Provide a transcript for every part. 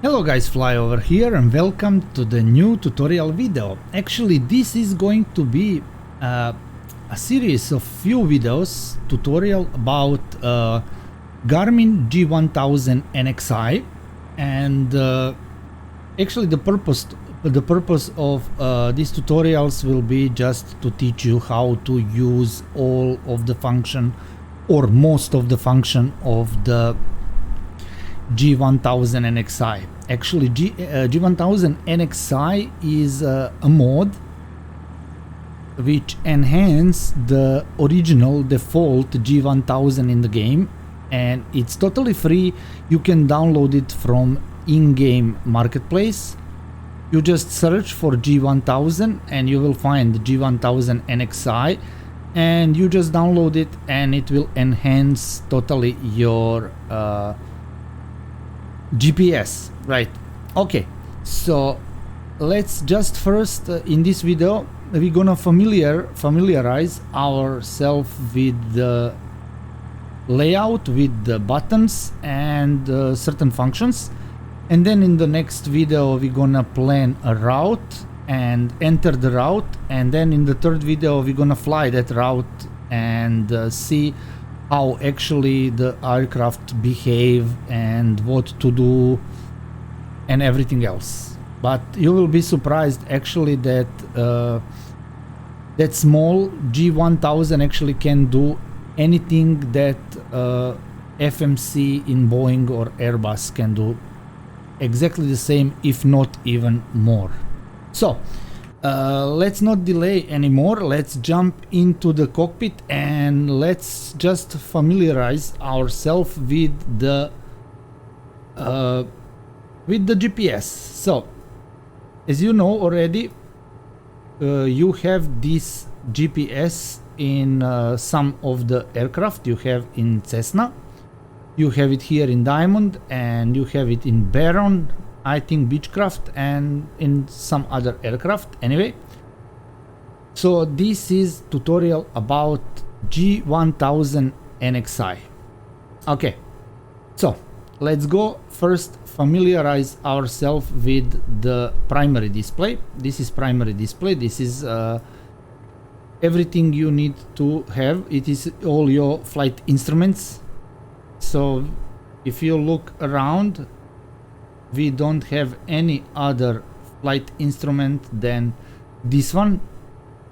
Hello guys, FlyOver here and welcome to the new tutorial video. Actually, this is going to be a series of few videos tutorial about Garmin G1000 NXi, and actually the purpose of these tutorials will be just to teach you how to use all of the function or most of the function of the G1000 NXi. Actually, G1000 NXi is a mod which enhance the original default G1000 in the game, and it's totally free. You can download it from Ingame marketplace. You just search for G1000 and you will find G1000 NXi, and you just download it and it will enhance totally your GPS, right? Okay, so let's just first in this video we're gonna familiarize ourselves with the layout, with the buttons and certain functions, and then in the next video we're gonna plan a route and enter the route, and then in the third video we're gonna fly that route and see how actually the aircraft behave and what to do and everything else. But you will be surprised actually that that small G1000 actually can do anything that FMC in Boeing or Airbus can do, exactly the same, if not even more. So let's not delay anymore. Let's jump into the cockpit and let's just familiarize ourselves with the GPS. So, as you know already, you have this GPS in some of the aircraft. You have in Cessna, you have it here in Diamond, and you have it in Baron, I think Beechcraft, and in some other aircraft. Anyway, so this is tutorial about G1000 NXi. Okay, so let's go first familiarize ourselves with the primary display. This is primary display. This is everything you need to have. It is all your flight instruments. So if you look around, we don't have any other flight instrument than this one,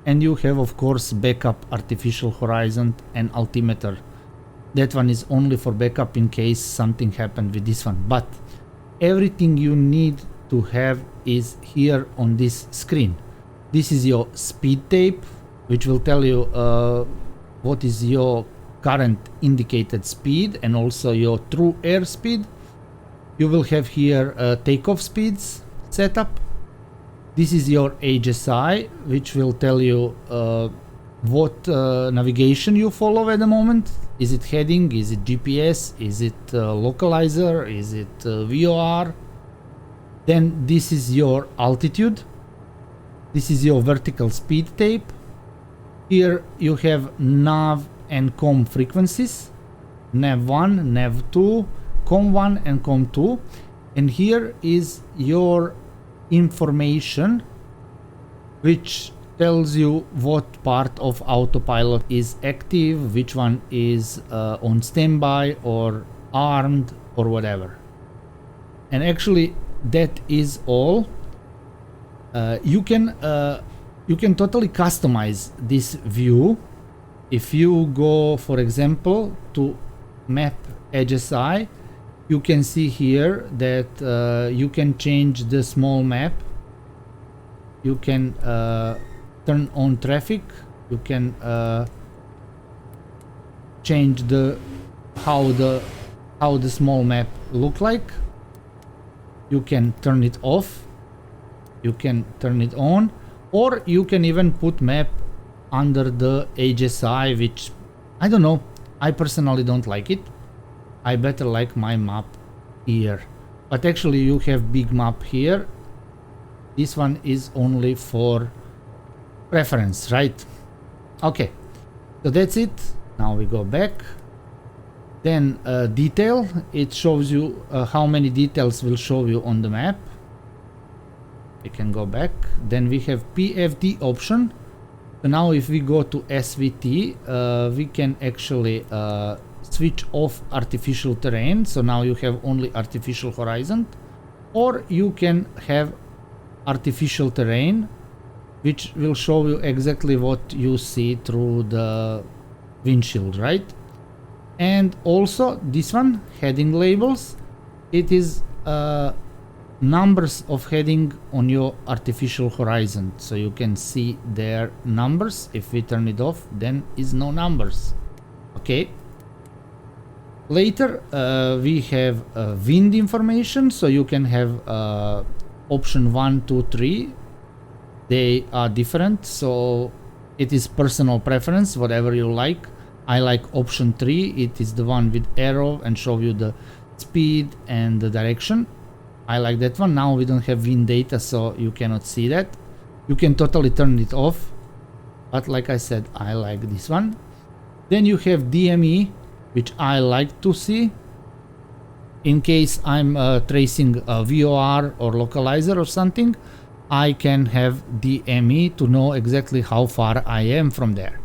and you have of course backup artificial horizon and altimeter. That one is only for backup in case something happened with this one, but everything you need to have is here on this screen. This is your speed tape, which will tell you what is your current indicated speed and also your true airspeed. You will have here takeoff speeds setup. This is your HSI, which will tell you what navigation you follow at the moment. Is it heading? Is it GPS? Is it localizer? Is it VOR? Then this is your altitude. This is your vertical speed tape. Here you have nav and com frequencies, Nav1, Nav2, Com1 and Com2, and here is your information which tells you what part of autopilot is active, which one is on standby or armed or whatever. And actually that is all. You can totally customize this view. If you go, for example, to map HSI, you can see here that you can change the small map. You can turn on traffic. You can change how the small map look like. You can turn it off. You can turn it on, or you can even put map under the HSI, which I don't know. I personally don't like it. I better like my map here, but actually you have big map here. This one is only for preference, right? Okay, so that's it. Now we go back Then detail, it shows you how many details will show you on the map. We can go back. Then we have Pfd option. So now if we go to SVT, we can actually switch off artificial terrain. So now you have only artificial horizon, or you can have artificial terrain, which will show you exactly what you see through the windshield, right? And also this one, heading labels, it is numbers of heading on your artificial horizon, so you can see their numbers. If we turn it off, then is no numbers. Okay. Later we have wind information, so you can have option 1, 2, 3. They are different, so it is personal preference, whatever you like. I like option 3. It is the one with arrow and show you the speed and the direction. I like that one. Now we don't have wind data, so you cannot see that. You can totally turn it off, but like I said, I like this one. Then you have DME, which I like to see in case I'm tracing a VOR or localizer or something. I can have DME to know exactly how far I am from there.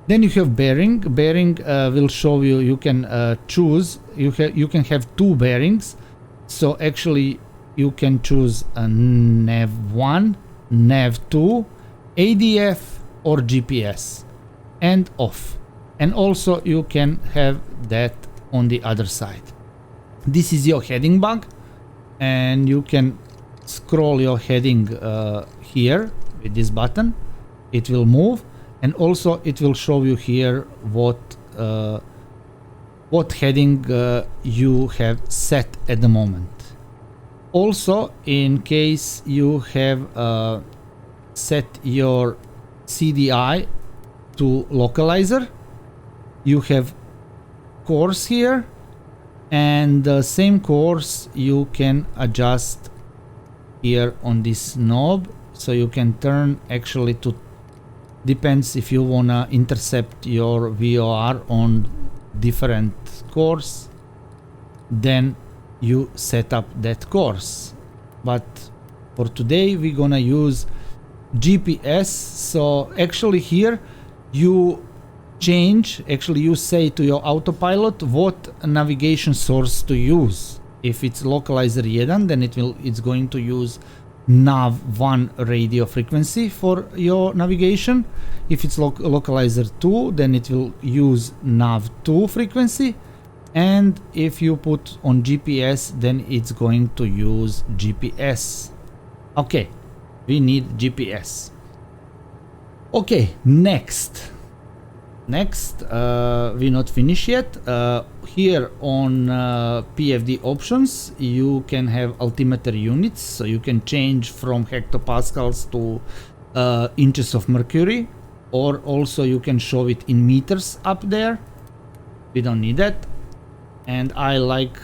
Then you have bearing. Bearing will show you, you can choose, you can have 2 bearings. So actually you can choose a Nav1, Nav2, ADF or GPS, and off. And also you can have that on the other side. This is your heading bug, and you can scroll your heading here with this button. It will move, and also it will show you here what heading you have set at the moment. Also, in case you have set your CDI to localizer, you have course here, and the same course you can adjust here on this knob, so you can turn actually to, depends if you wanna intercept your VOR on different course, then you set up that course. But for today we're gonna use GPS. So actually here you change, actually you say to your autopilot what navigation source to use. If it's localizer 1, then it's going to use Nav1 radio frequency for your navigation. If it's localizer 2, then it will use Nav2 frequency. And if you put on GPS, then it's going to use GPS. Okay, we need GPS. Okay, next, we're not finished yet. Here on Pfd options, you can have altimeter units, so you can change from hectopascals to inches of mercury, or also you can show it in meters up there. We don't need that. And I like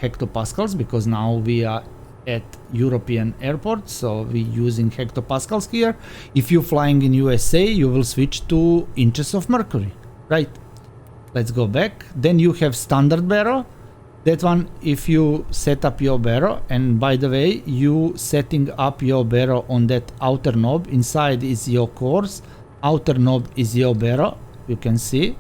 hectopascals because now we are at European airports, so we're using hectopascals here. If you're flying in USA, you will switch to inches of mercury, right? Let's go back. Then you have standard barrow. That one, if you set up your barrow, and by the way, you setting up your barrow on that outer knob. Inside is your course, outer knob is your barrow, you can see.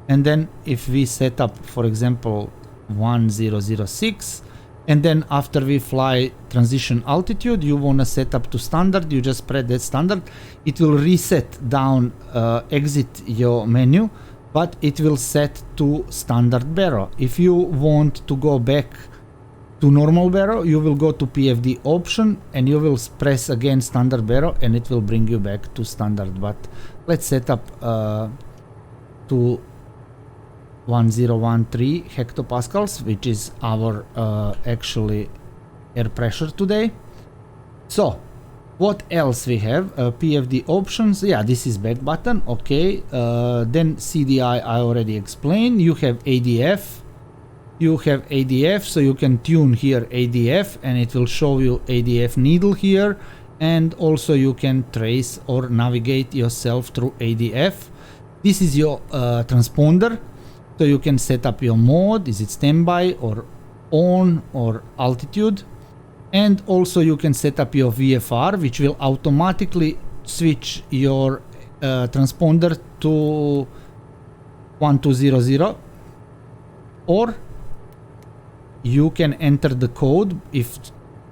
And then if we set up, for example, 1006, and then after we fly transition altitude, you want to set up to standard, you just press that standard. It will reset down, exit your menu, but it will set to standard barrow. If you want to go back to normal barrow, you will go to Pfd option and you will press again standard barrow, and it will bring you back to standard. But let's set up to 1013 hectopascals, which is our actually air pressure today. So what else we have? Pfd options, yeah, this is back button. Okay, then CDI I already explained. You have ADF, so you can tune here ADF, and it will show you ADF needle here, and also you can trace or navigate yourself through ADF. This is your transponder. So you can set up your mode, is it standby or on or altitude. And also you can set up your VFR, which will automatically switch your transponder to 1200, or you can enter the code. If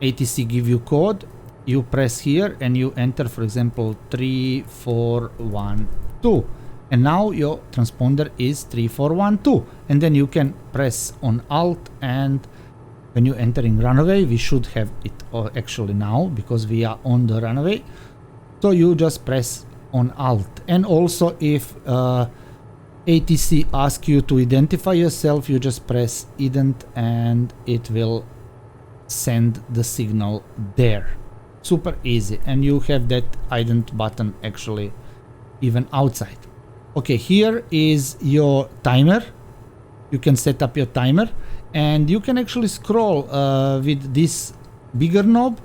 ATC give you code, you press here and you enter, for example, 3412, and now your transponder is 3412, and then you can press on Alt, and when you entering runway, we should have it actually now because we are on the runway, so you just press on Alt. And also if ATC asks you to identify yourself, you just press ident and it will send the signal there. Super easy, and you have that ident button actually even outside. Okay, here is your timer. You can set up your timer, and you can actually scroll with this bigger knob,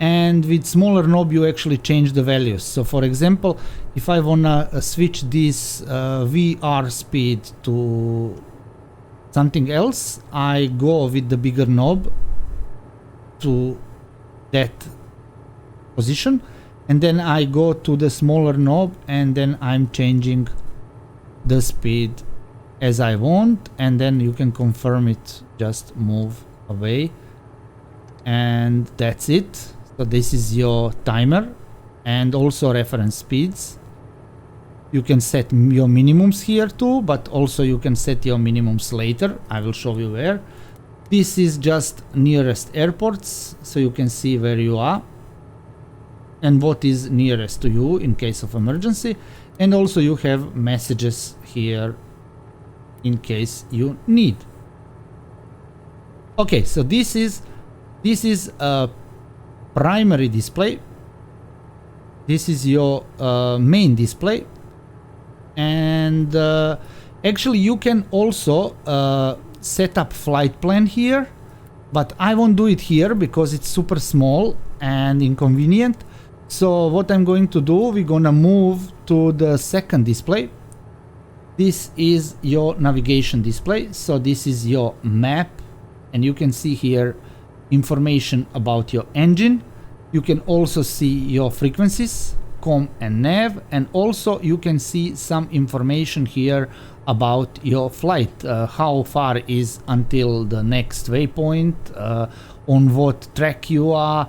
and with smaller knob you actually change the values. So for example, if I wanna switch this VR speed to something else, I go with the bigger knob to that position, and then I go to the smaller knob, and then I'm changing the speed as I want, and then you can confirm it, just move away, and that's it. So this is your timer, and also reference speeds. You can set your minimums here too, but also you can set your minimums later. I will show you where. This is just nearest airports, so you can see where you are and what is nearest to you in case of emergency. And also you have messages here in case you need. Okay, so this is a primary display. This is your main display, and actually you can also set up flight plan here, but I won't do it here because it's super small and inconvenient. So what I'm going to do, we're gonna move to the second display. This is your navigation display. So this is your map, and you can see here information about your engine. You can also see your frequencies, com and nav, and also you can see some information here about your flight, how far is until the next waypoint, on what track you are,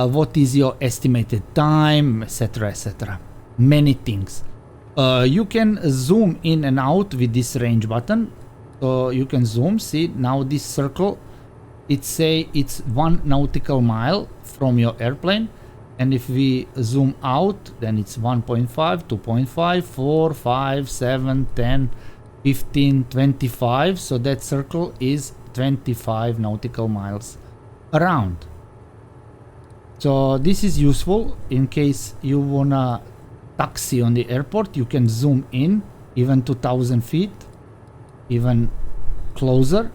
what is your estimated time, etc, etc. Many things. You can zoom in and out with this range button. So you can zoom, see now this circle, it say it's 1 nautical mile from your airplane, and if we zoom out, then it's 1.5, 2.5, 4, 5, 7, 10, 15, 25. So that circle is 25 nautical miles around. So this is useful in case you wanna taxi on the airport. You can zoom in even 2,000 feet, even closer.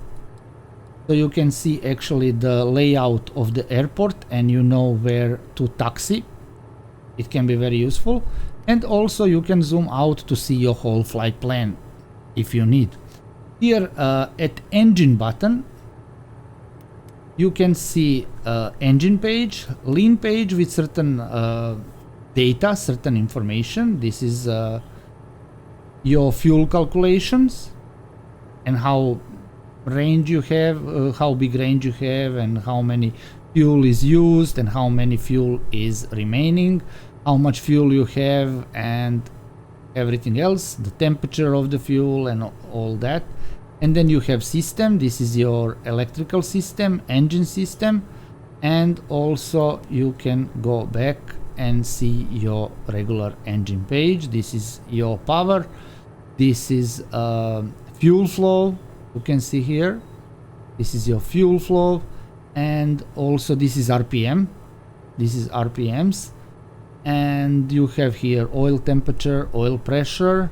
So you can see actually the layout of the airport, and you know where to taxi. It can be very useful. And also you can zoom out to see your whole flight plan if you need. Here at engine button, you can see engine page, lean page with certain data, certain information. This is your fuel calculations and how range you have, how big range you have, and how many fuel is used and how many fuel is remaining, how much fuel you have, and everything else, the temperature of the fuel and all that. And then you have system. This is your electrical system, engine system, and also you can go back and see your regular engine page. This is your power. This is fuel flow. You can see here, this is your fuel flow, and also this is RPM. This is RPMs, and you have here oil temperature, oil pressure,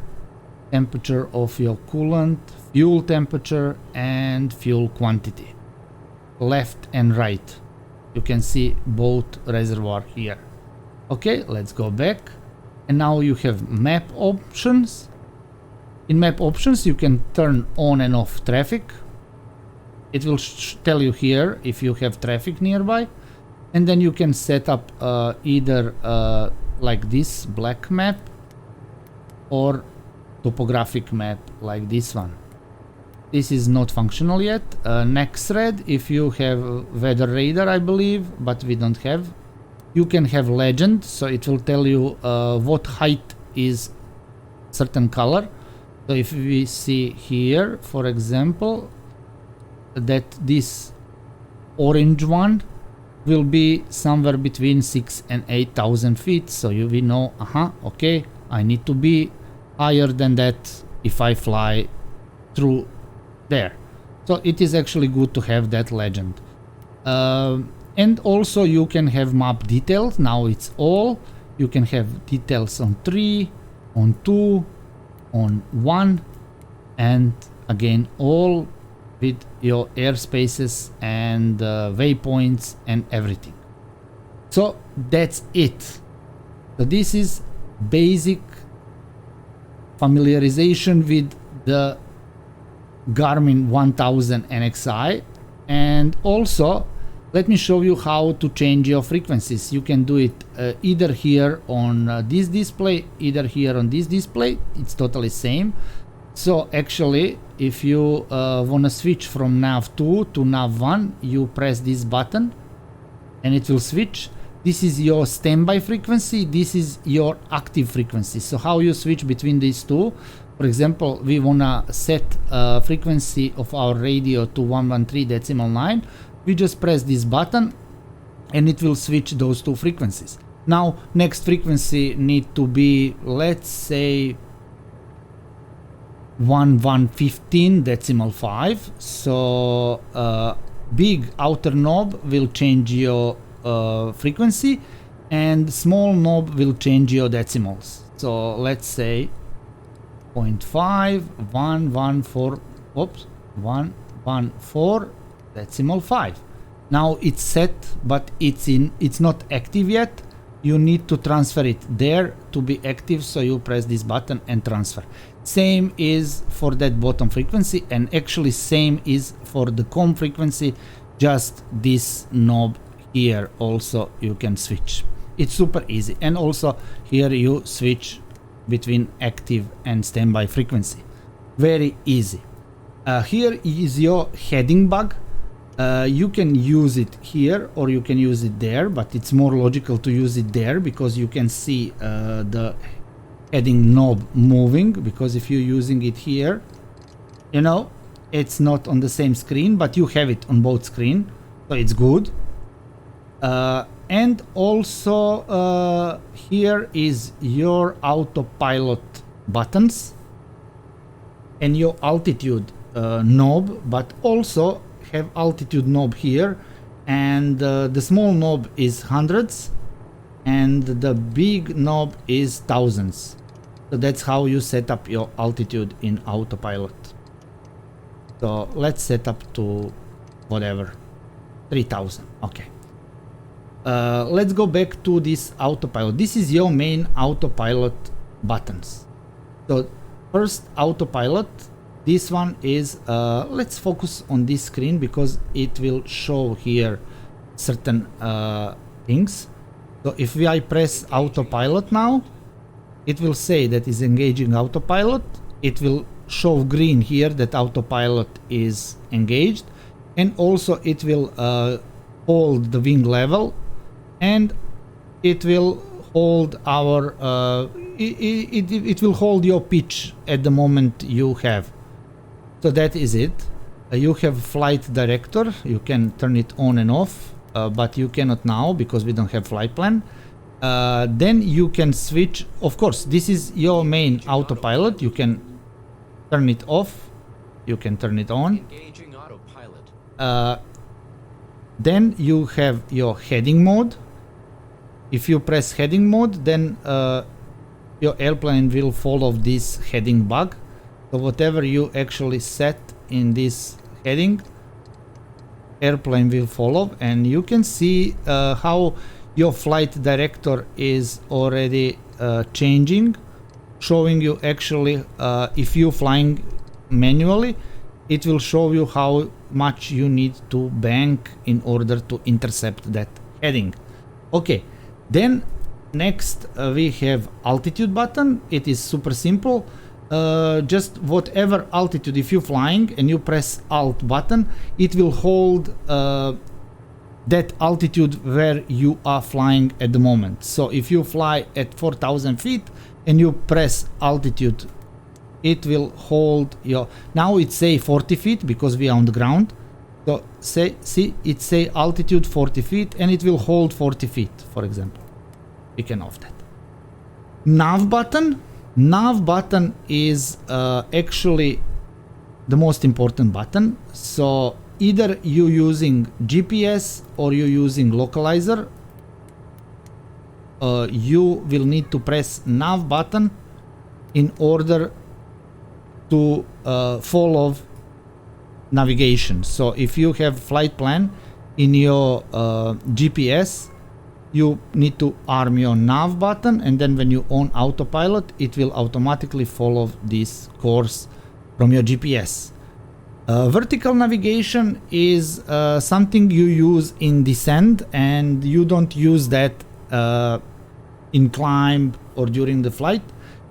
temperature of your coolant, fuel temperature, and fuel quantity, left and right. You can see both reservoir here. Okay, let's go back, and now you have map options. In map options, you can turn on and off traffic. It will tell you here if you have traffic nearby. And then you can set up either like this black map or topographic map like this one. This is not functional yet. Next thread, if you have weather radar, I believe, but we don't have. You can have legend, so it will tell you what height is certain color. So if we see here, for example, that this orange one will be somewhere between 6 and 8,000 feet. So we know, okay, I need to be higher than that if I fly through there. So it is actually good to have that legend. And also you can have map details. Now it's all. You can have details on 3, on 2, on 1, and again all with your airspaces and waypoints and everything. So that's it. So this is basic familiarization with the Garmin 1000 NXi. And also let me show you how to change your frequencies. You can do it either here on this display, either here on this display. It's totally same. So actually, if you want to switch from Nav2 to Nav1, you press this button and it will switch. This is your standby frequency. This is your active frequency. So how you switch between these two? For example, we want to set frequency of our radio to 113.9. We just press this button and it will switch those two frequencies. Now, next frequency need to be, let's say, 1115.5. So big outer knob will change your frequency and small knob will change your decimals. So let's say 0.5, 114, oops, 114.5. Now it's set, but it's not active yet. You need to transfer it there to be active, so you press this button and transfer. Same is for that bottom frequency, and actually same is for the com frequency. Just this knob here also you can switch. It's super easy. And also here you switch between active and standby frequency. Very easy. Here is your heading bug. You can use it here or you can use it there, but it's more logical to use it there because you can see the heading knob moving, because if you're using it here, you know, it's not on the same screen, but you have it on both screens, so it's good. And also here is your autopilot buttons and your altitude knob, but also have altitude knob here, and the small knob is hundreds and the big knob is thousands. So that's how you set up your altitude in autopilot. So let's set up to whatever, 3000. Okay. Let's go back to this autopilot. This is your main autopilot buttons. So first, autopilot. This one is, let's focus on this screen because it will show here certain things. So if I press autopilot now, it will say that is engaging autopilot. It will show green here that autopilot is engaged, and also it will hold the wing level, and it will hold our it will hold your pitch at the moment you have. So that is it. You have flight director. You can turn it on and off, but you cannot now because we don't have flight plan. Then you can switch. Of course, this is your main autopilot. You can turn it off. You can turn it on. Engaging autopilot. Then you have your heading mode. If you press heading mode, then your airplane will follow this heading bug. So whatever you actually set in this heading, airplane will follow, and you can see how your flight director is already changing. showing you actually if you flying manually, it will show you how much you need to bank in order to intercept that heading. Okay, then next we have altitude button. It is super simple. Just whatever altitude, if you're flying and you press Alt button, it will hold that altitude where you are flying at the moment. So if you fly at 4,000 feet and you press altitude, it will hold your, now it say 40 feet because we are on the ground. So see it say altitude 40 feet and it will hold 40 feet, for example. You can off that. Nav button. Nav button is actually the most important button. So either you using GPS or you using localizer, you will need to press Nav button in order to follow navigation. So if you have flight plan in your GPS, you need to arm your Nav button, and then when you on autopilot, it will automatically follow this course from your GPS. Vertical navigation is something you use in descent, and you don't use that in climb or during the flight.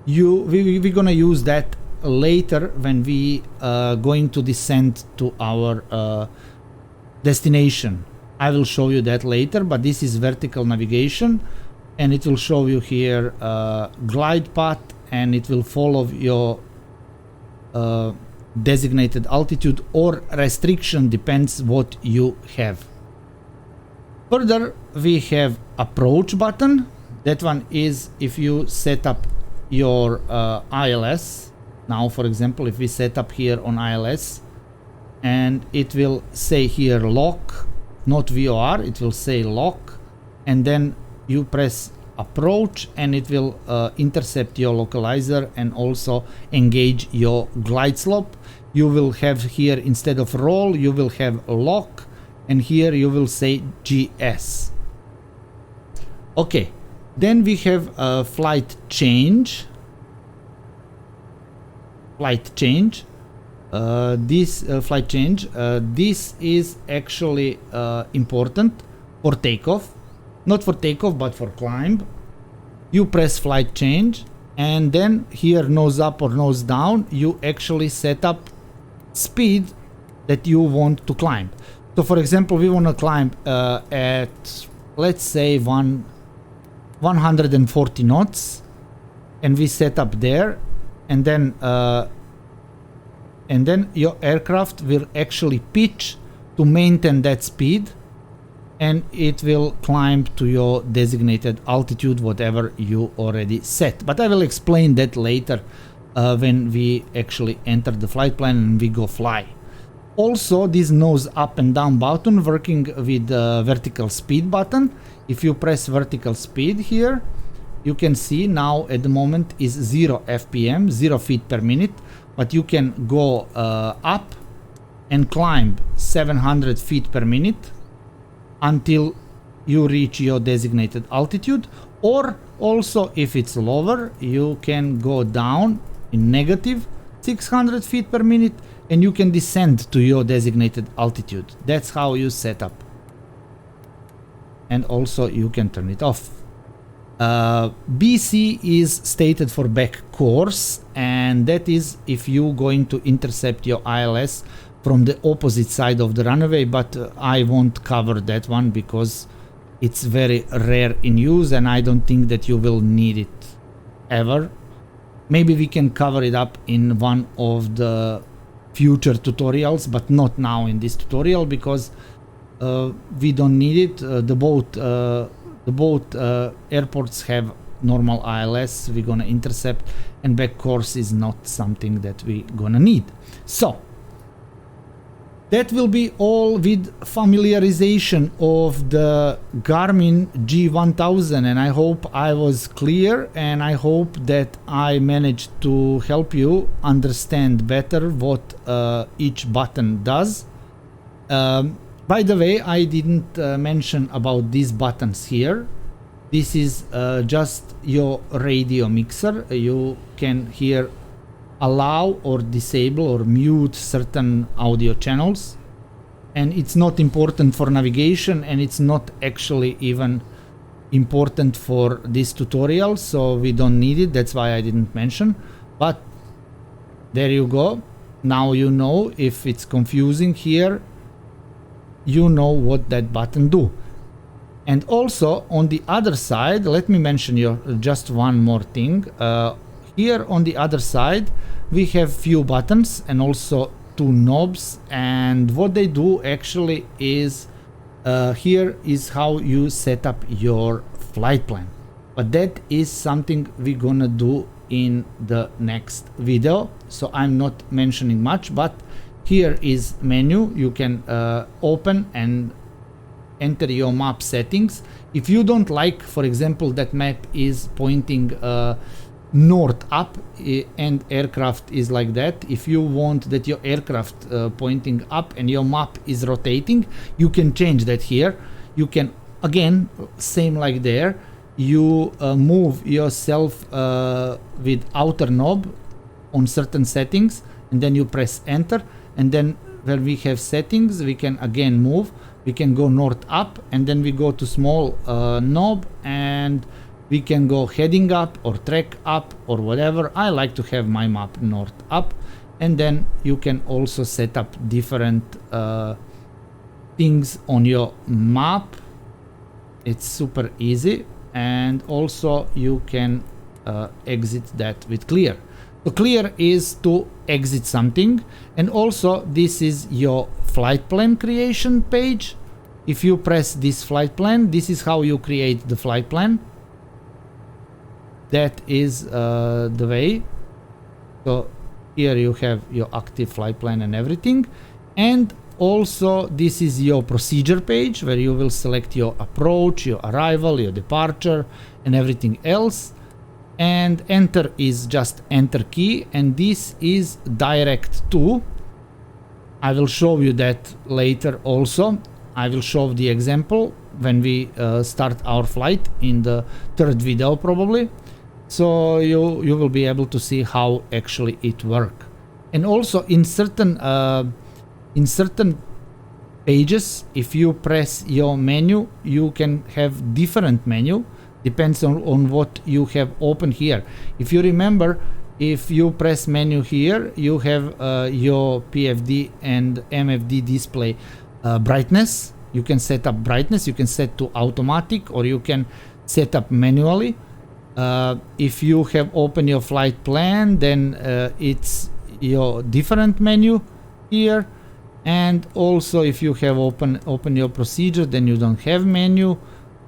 We're gonna use that later when we going to descend to our destination. I will show you that later, but this is vertical navigation, and it will show you here glide path, and it will follow your designated altitude or restriction, depends what you have. Further, we have approach button. That one is if you set up your ILS. Now, for example, if we set up here on ILS, and it will say here lock, not VOR, it will say lock, and then you press approach and it will intercept your localizer and also engage your glide slope. You will have here, instead of roll, you will have lock, and here you will say GS. Okay, then we have flight change. Flight change. This flight change, this is actually important for takeoff, not for takeoff but for climb. You press flight change, and then here nose up or nose down, you actually set up speed that you want to climb. So for example, we want to climb at, let's say, 140 knots, and we set up there, and then your aircraft will actually pitch to maintain that speed, and it will climb to your designated altitude, whatever you already set. But I will explain that later when we actually enter the flight plan and we go fly. Also, this nose up and down button working with the vertical speed button. If you press vertical speed here, you can see now at the moment is 0 FPM, 0 feet per minute. But you can go up and climb 700 feet per minute until you reach your designated altitude. Or also, if it's lower, you can go down in negative 600 feet per minute and you can descend to your designated altitude. That's how you set up. And also you can turn it off. BC is stated for back course, and that is if you going to intercept your ILS from the opposite side of the runway, but I won't cover that one because it's very rare in use and I don't think that you will need it ever. Maybe we can cover it up in one of the future tutorials, but not now in this tutorial because we don't need it. The both airports have normal ILS we're gonna intercept, and back course is not something that we gonna need. So that will be all with familiarization of the Garmin G1000, and I hope I was clear, and I hope that I managed to help you understand better what each button does. By the way, I didn't mention about these buttons here. This is just your radio mixer. You can here allow or disable or mute certain audio channels, and it's not important for navigation, and it's not actually even important for this tutorial, so we don't need it. That's why I didn't mention, but there you go. Now you know. If it's confusing here, you know what that button do. And also on the other side, let me mention you just one more thing. Here on the other side we have few buttons and also two knobs, and what they do actually is here is how you set up your flight plan, but that is something we're gonna do in the next video, so I'm not mentioning much. But here is menu. You can open and enter your map settings. If you don't like, for example, that map is pointing north up and aircraft is like that, if you want that your aircraft pointing up and your map is rotating, you can change that here. You can, again, same like there, you move yourself with outer knob on certain settings, and then you press enter, and then when we have settings we can again move. We can go north up, and then we go to small knob, and we can go heading up or track up or whatever. I like to have my map north up, and then you can also set up different things on your map. It's super easy, and also you can exit that with clear. So clear is to exit something, and also this is your flight plan creation page. If you press this flight plan, this is how you create the flight plan. That is the way. So here you have your active flight plan and everything, and also this is your procedure page where you will select your approach, your arrival, your departure, and everything else. And enter is just enter key, and this is direct to. I will show you that later also. I will show the example when we start our flight in the third video probably. So you will be able to see how actually it works. And also in certain pages, if you press your menu, you can have different menu. Depends on what you have open here. If you remember, if you press menu here, you have your PFD and MFD display brightness. You can set up brightness, you can set to automatic, or you can set up manually. If you have open your flight plan, then it's your different menu here. And also if you have open your procedure, then you don't have menu.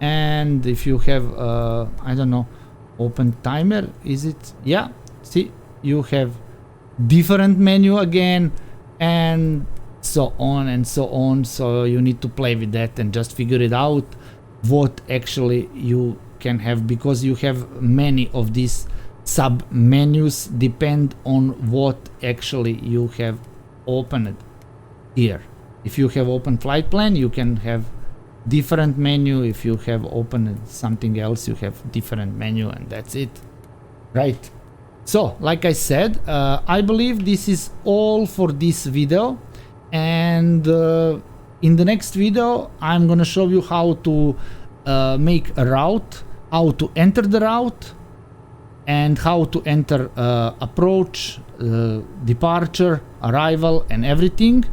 And if you have I don't know, open timer, is it? Yeah, see, you have different menu again, and so on and so on. So you need to play with that and just figure it out what actually you can have, because you have many of these sub menus depend on what actually you have opened here. If you have open flight plan, you can have different menu. If you have opened something else, you have different menu, and that's it, right? So like I said, I believe this is all for this video, and in the next video I'm gonna show you how to make a route, how to enter the route, and how to enter approach, departure, arrival, and everything.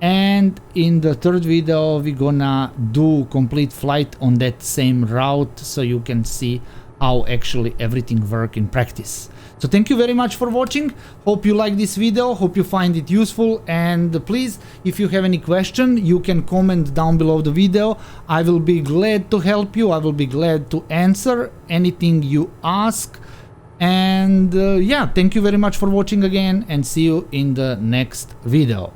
And in the third video we're gonna do complete flight on that same route, so you can see how actually everything works in practice. So thank you very much for watching. Hope you like this video, hope you find it useful, and please, if you have any question, you can comment down below the video. I will be glad to help you. I will be glad to answer anything you ask. And yeah, thank you very much for watching again, and see you in the next video.